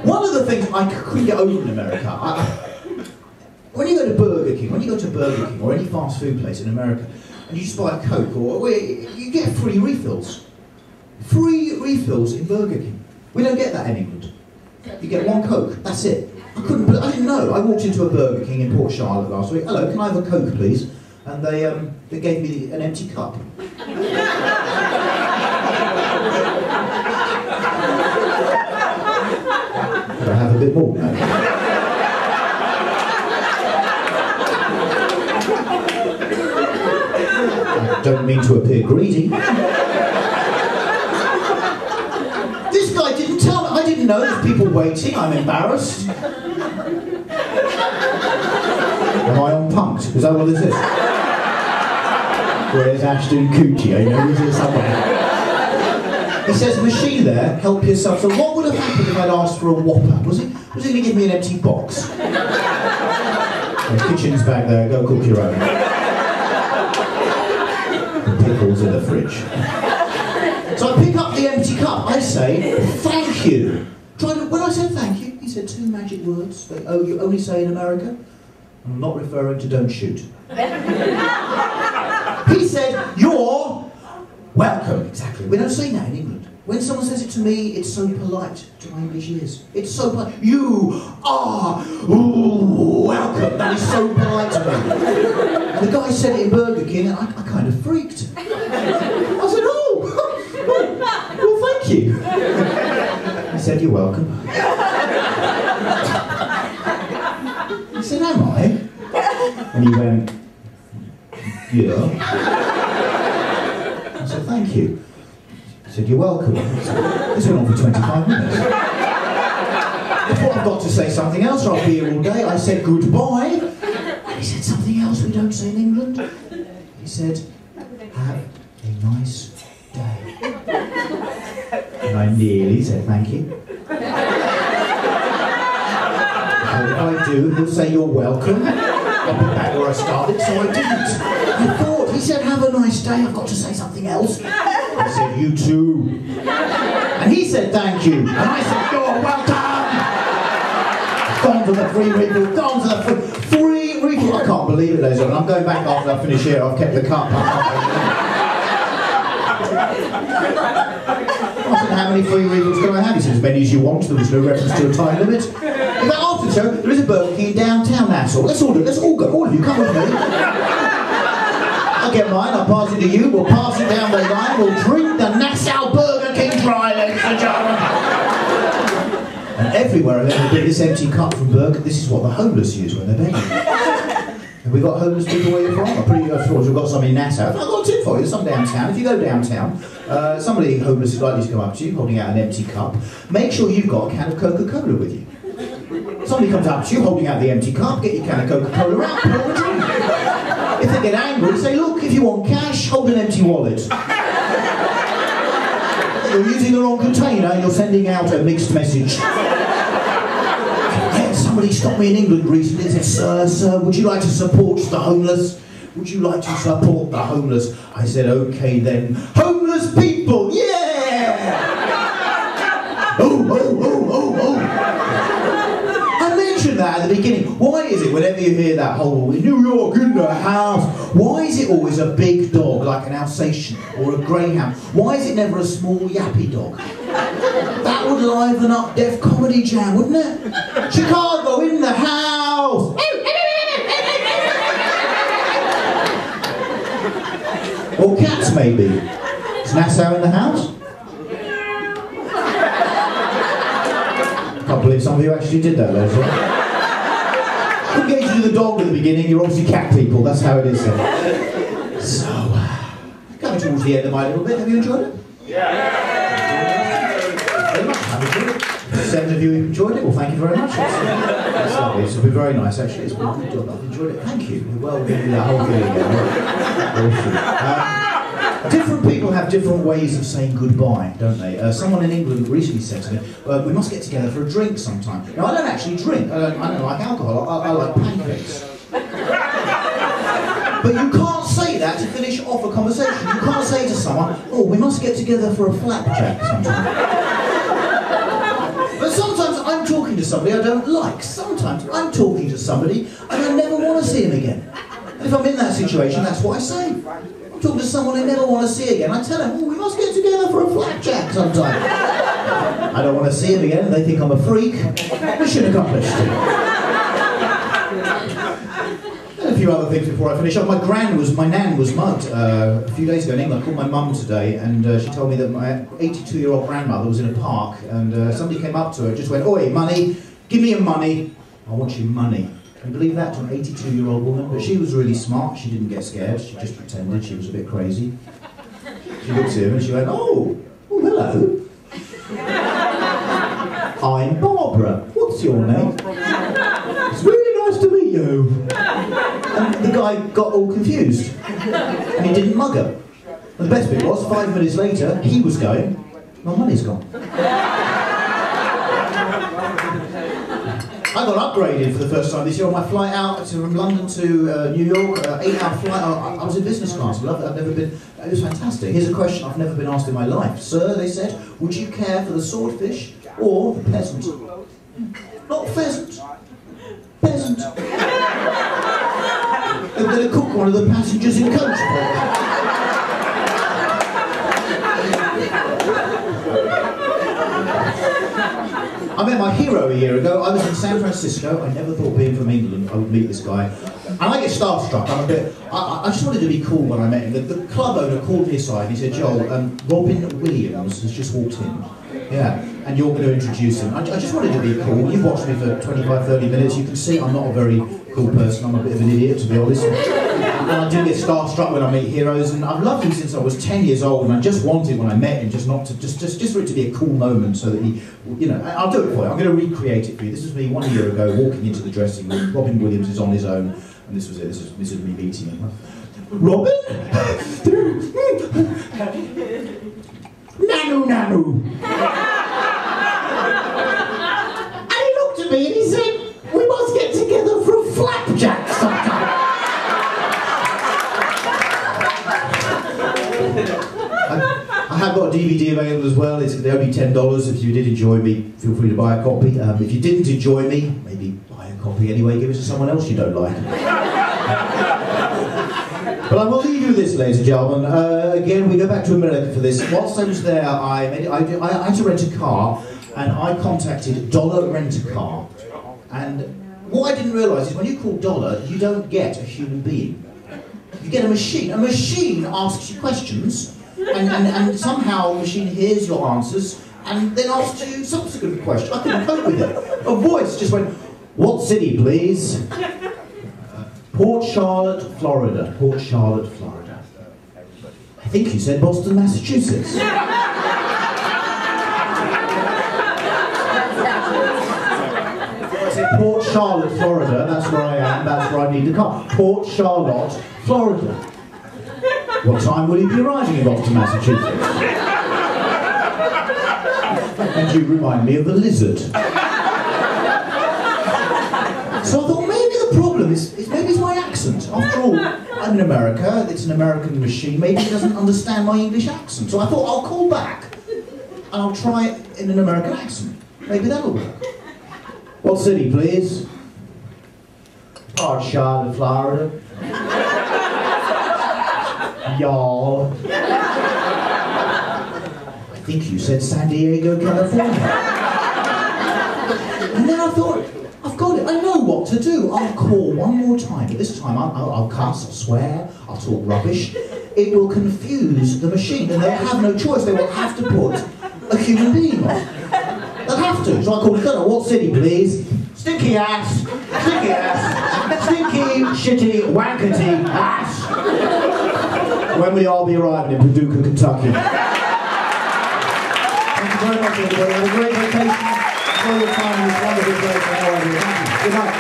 One of the things I couldn't get over in America, when you go to Burger King, or any fast food place in America, and you just buy a Coke, or you get free refills. Free refills in Burger King. We don't get that in England. You get one Coke, that's it. I didn't know. I walked into a Burger King in Port Charlotte last week. Hello, can I have a Coke, please? And they gave me an empty cup. Could I have a bit more? No. I don't mean to appear greedy. This guy didn't tell me. I didn't know there's people waiting. I'm embarrassed. Am I on Punk'd? Is that what this is? Where's Ashton Kutcher? I know he's here somewhere. He says, machine there, help yourself. So what would have happened if I'd asked for a Whopper? Was he going to give me an empty box? The kitchen's back there, go cook your own. The pickles in the fridge. So I pick up the empty cup, I say, thank you. When I said thank you, he said 2 magic words that you only say in America. I'm not referring to don't shoot. He said, you're welcome. Exactly. We don't say that in England. When someone says it to me, it's so polite to my English ears. It's so polite. You are welcome. That is so polite to me. And the guy said it in Burger King, and I kind of freaked. I said, well, thank you. He said, you're welcome. I said, am I? And he went, yeah. I said, thank you. He said, you're welcome. This went on for 25 minutes. I thought I've got to say something else or I'll be here all day. I said, goodbye. And he said something else we don't say in England. He said, have a nice day. And I nearly said, thank you. And if I do, he'll say, you're welcome. I'll be back where I started, so I didn't. I thought, he said, have a nice day, I've got to say something else. I said, you too. And he said, thank you. And I said, you're welcome. Gone to the free refill, gone to the free refill. I can't believe it, ladies and gentlemen. I'm going back after I finish here. I've kept the cup. I said, how many free refills can I have? He said, as many as you want. There was no reference to a time limit. In fact, after the show, there is a Burger King in downtown Nassau. Let's all do it. Let's all go. All of you, come with me. I'll get mine. I'll pass it to you. We'll pass it down the line. We'll drink the Nassau Burger King dry, ladies and gentlemen. And everywhere I've ever been, this empty cup from Burger, this is what the homeless use when they're begging. Have we got homeless people where you're from? I'm pretty sure we've got some in Nassau. I've got a tip for you. There's some downtown. If you go downtown, somebody homeless is likely to come up to you, holding out an empty cup. Make sure you've got a can of Coca-Cola with you. Somebody comes up to you, holding out the empty cup, get your can of Coca-Cola out, pour a drink. If they get angry, say, look, if you want cash, hold an empty wallet. You're using the wrong container, you're sending out a mixed message. Somebody stopped me in England recently and said, sir, would you like to support the homeless? Would you like to support the homeless? I said, okay then. Homeless people, yeah! Oh. I mentioned that at the beginning. Why is it whenever you hear that whole New York in the house, why is it always a big dog like an Alsatian or a greyhound? Why is it never a small yappy dog? That would liven up Def Comedy Jam, wouldn't it? Chicago in the house! Or cats, maybe. Is Nassau in the house? I can't believe some of you actually did that, ladies and gentlemen. Couldn't get you to do the dog at the beginning, you're obviously cat people, that's how it is then. So, coming towards the end of my little bit, have you enjoyed it? Yeah! Very much. I've enjoyed it. 7 of you enjoyed it. Well, thank you very much. It's lovely. It's been very nice, actually. It's been a good job. I've enjoyed it. Thank you. Well, we'll do that whole thing again. Different people have different ways of saying goodbye, don't they? Someone in England recently said to me, we must get together for a drink sometime. Now, I don't actually drink. I don't like alcohol. I like pancakes. But you can't say that to finish off a conversation. You can't say to someone, oh, we must get together for a flapjack sometime. But sometimes talking to somebody I don't like. Sometimes I'm talking to somebody and I never want to see him again. And if I'm in that situation, that's what I say. I'm talking to someone I never want to see again. I tell them, oh, we must get together for a flapjack sometime. I don't want to see him again. They think I'm a freak. Mission accomplished. A few other things before I finish up. My nan was mugged a few days ago in England. I called my mum today and she told me that my 82-year-old grandmother was in a park and somebody came up to her and just went, oi, money, give me your money. I want your money. Can you believe that to an 82-year-old woman? But she was really smart. She didn't get scared. She just pretended she was a bit crazy. She looked at him and she went, oh hello. I'm Barbara. What's your name? It's really nice to meet you. And the guy got all confused. And he didn't mug her. And the best bit was, 5 minutes later, he was going, my money's gone. I got upgraded for the first time this year on my flight out from London to New York, 8-hour flight. I was in business class. I loved it. I've never been. It was fantastic. Here's a question I've never been asked in my life. Sir, they said, would you care for the swordfish or the peasant? Not pheasant. Peasant. They were going to cook one of the passengers in coach for me. I met my hero a year ago. I was in San Francisco. I never thought being from England I would meet this guy. And I get starstruck. I just wanted to be cool when I met him. The club owner called me aside and he said, Joel, Robin Williams has just walked in. Yeah, and you're going to introduce him. I just wanted to be cool. You've watched me for 25, 30 minutes. You can see I'm not a very cool person. I'm a bit of an idiot, to be honest. And I do get starstruck when I meet heroes, and I've loved him since I was 10 years old, and I just wanted, when I met him, just for it to be a cool moment, so that he, you know, I'll do it for you. I'm going to recreate it for you. This was me 1 year ago, walking into the dressing room. Robin Williams is on his own, and this was it. This is me meeting him. Robin? Nanu, nanu. And he looked at me and he said, we must get together for a flapjack sometime. I have got a DVD available as well. They're only $10. If you did enjoy me, feel free to buy a copy. If you didn't enjoy me, maybe buy a copy anyway. Give it to someone else you don't like. But I will leave you with this, ladies and gentlemen. Again, we go back to America for this. Whilst I was there, I had to rent a car, and I contacted Dollar Rent-A-Car. And what I didn't realise is when you call Dollar, you don't get a human being. You get a machine. A machine asks you questions, and somehow the machine hears your answers, and then asks you subsequent questions. I couldn't cope with it. A voice just went, what city, please? Port Charlotte, Florida. Port Charlotte, Florida. I think you said Boston, Massachusetts. I said Port Charlotte, Florida. That's where I am. That's where I need the car. Port Charlotte, Florida. What time will you be arriving in Boston, Massachusetts? And you remind me of a lizard. So I thought maybe the problem is maybe it's my accent. After all, I'm in America, it's an American machine, maybe it doesn't understand my English accent. So I thought I'll call back and I'll try it in an American accent. Maybe that'll work. What city, please? Port Charlotte, Florida. Y'all. I think you said San Diego, California. And then I thought, I've got it, I know what to do. I'll call one more time, but this time I'll cuss, I'll swear, I'll talk rubbish. It will confuse the machine, and they'll have no choice. They will have to put a human being on. They'll have to. So I called, what city, please? Stinky ass, stinky ass, stinky, shitty, wankety ass. When will you all be arriving in Paducah, Kentucky? Thank you very much, everybody. Have a great vacation. Enjoy your time in this wonderful place. Good night.